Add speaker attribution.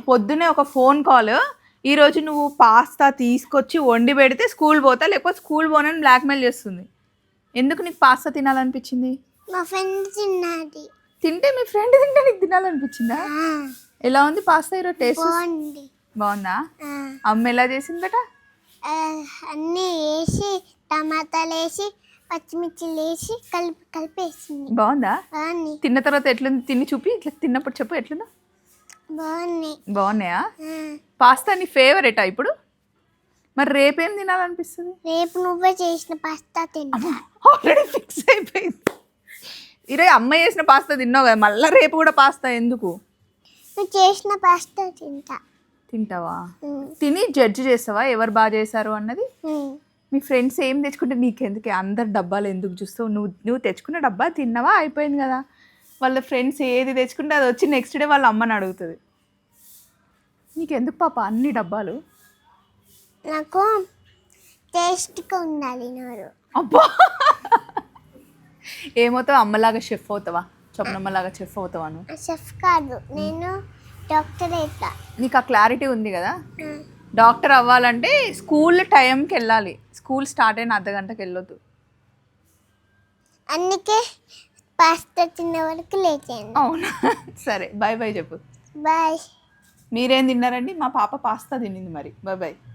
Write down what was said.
Speaker 1: పొద్దునే ఒక phone call, ఈరోజు నువ్వు పాస్తా తీసుకొచ్చి వండి పెడితే స్కూల్ పోతా, లేకపోతే స్కూల్ పోనని బ్లాక్మెయిల్ చేస్తుంది. ఎందుకు నీకు పాస్తా తినాలనిపించింది?
Speaker 2: మా ఫ్రెండ్ తిన్నది.
Speaker 1: తింటే మీ ఫ్రెండ్ తింటే నీకు తినాలనిపించిందా? ఎలా ఉంది పాస్తా ఈరోజు? టేస్ట్
Speaker 2: బాగుంది.
Speaker 1: బాగుందా? అమ్మ ఎలా చేసిందట?
Speaker 2: అన్నీ వేసి టమాటాలు వేసి పచ్చిమిర్చిలు వేసి కలిపేసింది.
Speaker 1: బాగుందా?
Speaker 2: బాగుంది.
Speaker 1: తిన్న తర్వాత ఎట్లుంది? తిని చూపి, ఇట్లా తిన్నప్పుడు చెప్పు ఎట్లుందో.
Speaker 2: బాగున్నాయి.
Speaker 1: బాగున్నాయా? పాస్తా నీ ఫేవరెటా ఇప్పుడు? మరి రేపేం తినాలనిపిస్తుంది?
Speaker 2: రేపు నువ్వే చేసిన పాస్తా తిన్నా.
Speaker 1: ఆల్రెడీ ఫిక్స్ అయిపోయింది. ఈరోజు అమ్మ చేసిన పాస్తా తిన్నావు కదా, మళ్ళీ రేపు కూడా పాస్తా ఎందుకు?
Speaker 2: నువ్వు చేసిన పాస్తా
Speaker 1: తింటావా? తిని జడ్జి చేస్తావా ఎవరు బాగా చేశారు అన్నది? మీ ఫ్రెండ్స్ ఏం తెచ్చుకుంటే నీకెందుకే? అందరు డబ్బాలు ఎందుకు చూస్తావు? నువ్వు తెచ్చుకున్న డబ్బా తిన్నావా, అయిపోయింది కదా. వాళ్ళ ఫ్రెండ్స్ ఏది తెచ్చుకుంటే అది వచ్చి నెక్స్ట్ డే వాళ్ళ అమ్మని అడుగుతుంది. నీకెందుకు పాప అన్ని డబ్బాలు?
Speaker 2: నాకు టేస్ట్గా ఉండాలి నోరు.
Speaker 1: అబ్బా, ఏమవుతావు? అమ్మలాగా షెఫ్ అవుతావా? చొప్పనమ్మలాగా షెఫ్ అవుతావా? నువ్వు
Speaker 2: షెఫ్ కాదు, నేను డాక్టర్ అవుతా.
Speaker 1: నీకు ఆ క్లారిటీ ఉంది కదా. డాక్టర్ అవ్వాలంటే స్కూల్ టైంకి వెళ్ళాలి, స్కూల్ స్టార్ట్ అయిన అర్ధగంటకి వెళ్ళొద్దు.
Speaker 2: అందుకే పాస్తా తిన్న వరకు లేచాను.
Speaker 1: అవునా? సరే బాయ్ బాయ్ చెప్పు.
Speaker 2: బాయ్.
Speaker 1: మీరేం తిన్నారండి? మా పాప పాస్తా తినింది మరి. Bye bye.